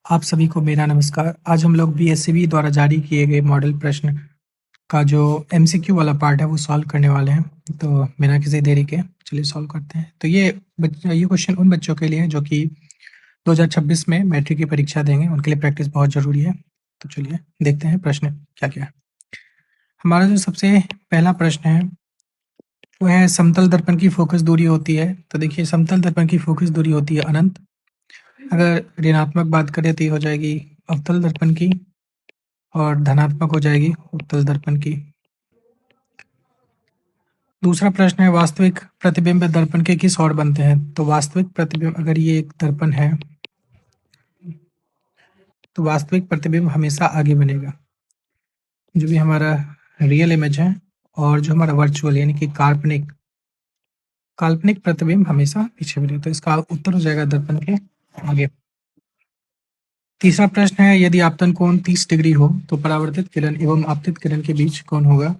आप सभी को मेरा नमस्कार। आज हम लोग बीएसईबी द्वारा जारी किए गए मॉडल प्रश्न का जो एमसीक्यू वाला पार्ट है वो सॉल्व करने वाले हैं। तो बिना किसी देरी के चलिए सॉल्व करते हैं। तो ये क्वेश्चन उन बच्चों के लिए है जो कि 2026 में मैट्रिक की परीक्षा देंगे, उनके लिए प्रैक्टिस बहुत ज़रूरी है। तो चलिए देखते हैं प्रश्न क्या-क्या है। हमारा जो सबसे पहला प्रश्न है वो है समतल दर्पण की फोकस दूरी होती है। तो देखिए समतल दर्पण की फोकस दूरी होती है अनंत। अगर ऋणात्मक बात करें तो ये हो जाएगी अवतल दर्पण की और धनात्मक हो जाएगी उत्तल दर्पण की। दूसरा प्रश्न है वास्तविक प्रतिबिंब दर्पण के किस ओर बनते हैं। तो वास्तविक प्रतिबिंब, अगर ये एक दर्पण है तो वास्तविक प्रतिबिंब हमेशा आगे बनेगा, जो भी हमारा रियल इमेज है, और जो हमारा वर्चुअल यानी कि काल्पनिक काल्पनिक प्रतिबिंब हमेशा पीछे बनेगा। तो इसका उत्तर हो जाएगा दर्पण के आगे। तीसरा प्रश्न है यदि आपतन कोण 30 डिग्री हो तो परावर्तित किरण एवं आपतित किरण के बीच कौन होगा।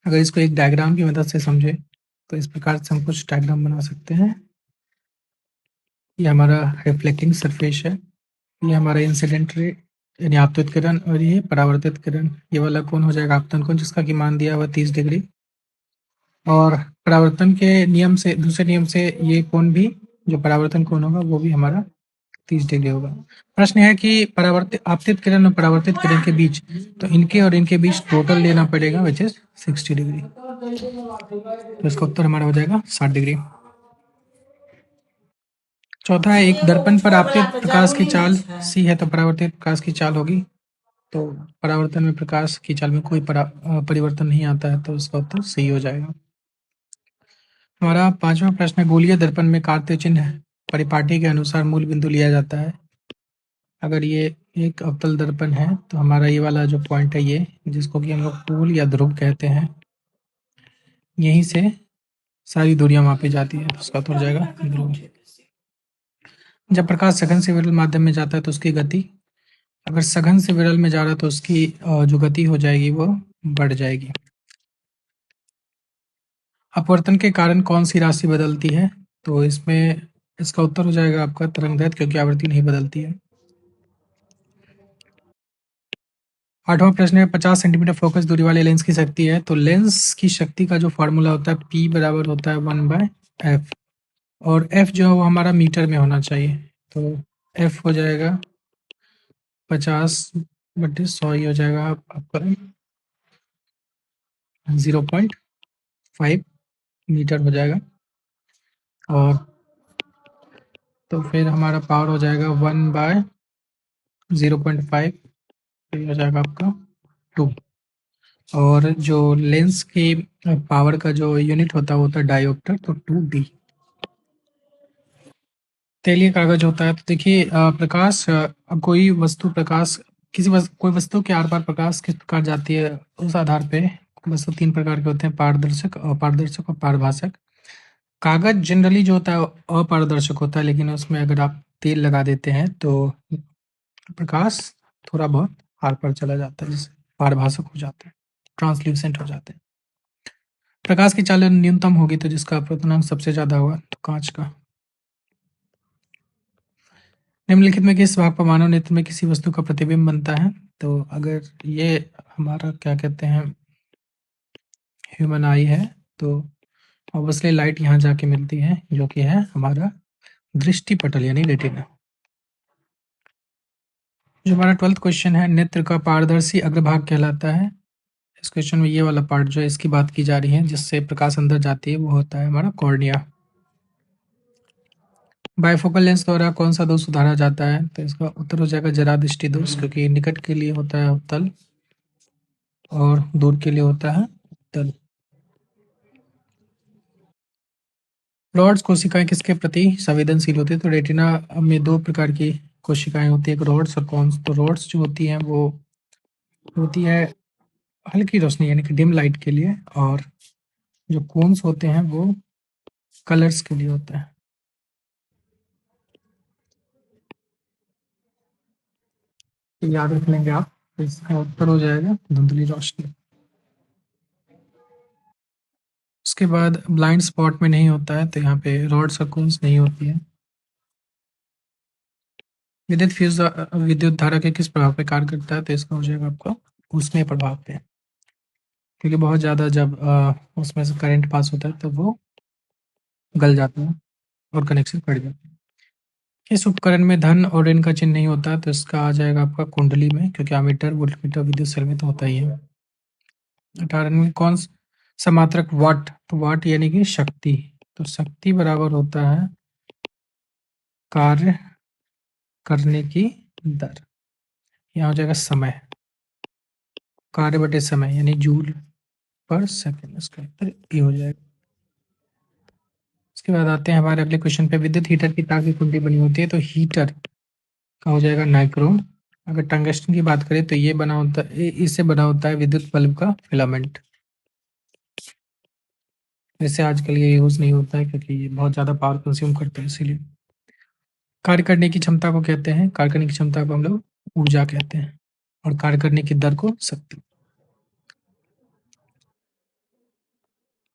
अगर इसको एक डायग्राम की मदद से समझे तो इस प्रकार से हम कुछ डायग्राम बना सकते हैं। ये हमारा रिफ्लेक्टिंग सरफेस है, ये हमारा इंसिडेंट रे यानी आपतित किरण, और ये परावर्तित किरण। ये वाला कोण हो जाएगा आपतन कोण, जिसका कि मान दिया हुआ 30 डिग्री। और परावर्तन के नियम से, दूसरे नियम से, ये कोण भी, जो परावर्तन कोण होगा वो भी हमारा 30 डिग्री होगा। प्रश्न है कि परावर्तित आपतित किरण और परावर्तित किरण के बीच, तो इनके और इनके बीच टोटल लेना पड़ेगा विच इज 60 डिग्री। तो इसका उत्तर हमारा हो जाएगा 60 डिग्री। चौथा है एक दर्पण पर आपतित प्रकाश की चाल सी है तो परावर्तित प्रकाश की चाल होगी। तो परावर्तन में प्रकाश की चाल में कोई परिवर्तन नहीं आता है, तो इसका उत्तर सही हो जाएगा। हमारा पांचवा प्रश्न है गोलीय दर्पण में कार्तीय चिन्ह परिपाटी के अनुसार मूल बिंदु लिया जाता है। अगर ये एक अवतल दर्पण है तो हमारा ये वाला जो पॉइंट है, ये जिसको कि हम लोग पोल या ध्रुव कहते हैं, यहीं से सारी दूरियां मापी जाती है। तो इसका उत्तर हो जाएगा ध्रुव। जब प्रकाश सघन से विरल माध्यम में जाता है तो उसकी गति, अगर सघन से विरल में जा रहा है तो उसकी जो गति हो जाएगी वो बढ़ जाएगी। अपवर्तन के कारण कौन सी राशि बदलती है। तो इसमें इसका उत्तर हो जाएगा आपका तरंगदैर्घ्य, क्योंकि आवृत्ति नहीं बदलती है। आठवां प्रश्न है 50 सेंटीमीटर फोकस दूरी वाले लेंस की शक्ति है। तो लेंस की शक्ति का जो फॉर्मूला होता है P बराबर होता है 1/f, और f जो है वो हमारा मीटर में होना चाहिए। तो f हो जाएगा 50/100, ही हो जाएगा आपका 0.5 मीटर हो जाएगा। और तो फिर हमारा पावर हो जाएगा 1/0.5, हो जाएगा आपका 2। और जो लेंस की पावर का जो यूनिट होता है वो होता है डायोप्टर, तो 2D। तेलीय कागज होता है। तो देखिए प्रकाश, कोई वस्तु प्रकाश, कोई वस्तु के आर पार प्रकाश किस प्रकार जाती है, उस आधार पे वस्तु 3 प्रकार के होते हैं, पारदर्शक, अपारदर्शक और पारभासक। कागज जनरली जो होता है अपारदर्शक होता है, लेकिन उसमें अगर आप तेल लगा देते हैं तो प्रकाश थोड़ा बहुत आर पार चला जाता है, जिससे पारभासक हो जाते हैं, ट्रांसल्यूसेंट हो जाते हैं। प्रकाश की चालन न्यूनतम होगी तो जिसका अपवर्तनांक सबसे ज्यादा होगा, तो कांच का। निम्नलिखित में किस भाग पर मानव नेत्र में किसी वस्तु का प्रतिबिंब बनता है। तो अगर ये हमारा क्या कहते हैं ह्यूमन आई है, तो ऑब्वियसली लाइट यहाँ जाके मिलती है, जो कि है हमारा दृष्टि पटल यानी रेटिना। जो हमारा 12th क्वेश्चन है नेत्र का पारदर्शी अग्रभाग कहलाता है। इस क्वेश्चन में ये वाला पार्ट जो है इसकी बात की जा रही है, जिससे प्रकाश अंदर जाती है, वो होता है हमारा कॉर्निया। बाइफोकल लेंस द्वारा कौन सा दोष सुधारा जाता है। तो इसका उत्तर हो जाएगा जरा दृष्टि दोष, क्योंकि निकट के लिए होता है अवतल और दूर के लिए होता है उत्तल। रॉड्स कोशिकाएं किसके प्रति संवेदनशील होती है। तो रेटिना में 2 प्रकार की कोशिकाएं होती है, एक रॉड्स और कॉन्स। तो रॉड्स जो होती हैं वो होती है हल्की रोशनी यानी कि डिम लाइट के लिए, और जो कोन्स होते हैं वो कलर्स के लिए होता है। तो याद रख लेंगे आप। तो इसका उत्तर हो जाएगा धुंधली रोशनी। उसके बाद ब्लाइंड स्पॉट में नहीं होता है, तो यहाँ पे रॉड्स और कोन्स नहीं होती है। विद्युत धारा के किस प्रभाव पे कार्य करता है? तो इसका हो जाएगा आपका ऊष्मीय प्रभाव पे, क्योंकि बहुत ज़्यादा जब उसमें से करंट पास होता है तब वो गल जाता है और कनेक्शन कट जाता है। इस उपकरण में धन और ऋण का चिन्ह नहीं होता, तो इसका आ जाएगा आपका कुंडली में, क्योंकि एमीटर वोल्टमीटर विद्युत सेल में तो होता ही है। 18वें कौन सा मात्रक वाट? तो वाट यानी कि शक्ति, तो शक्ति बराबर होता है कार्य करने की दर। यहाँ हो जाएगा समय, कार्य बटे समय यानी जूल पर सेकंड, इसका उत्तर ये हो जाएगा। इसके बाद आते हैं हमारे अगले क्वेश्चन पे। विद्युत हीटर की तार की कुंडली बनी होती है, तो हीटर का हो जाएगा नाइक्रोम। अगर टंगस्टन की बात करें तो ये बना होता है, इससे बना होता है विद्युत बल्ब का फिलामेंट। वैसे आजकल ये यूज नहीं होता है क्योंकि ये बहुत ज़्यादा पावर कंज्यूम करता है, इसीलिए। कार्य करने की क्षमता को कहते हैं, कार्य करने की क्षमता को हम लोग ऊर्जा कहते हैं, और कार्य करने की दर को शक्ति।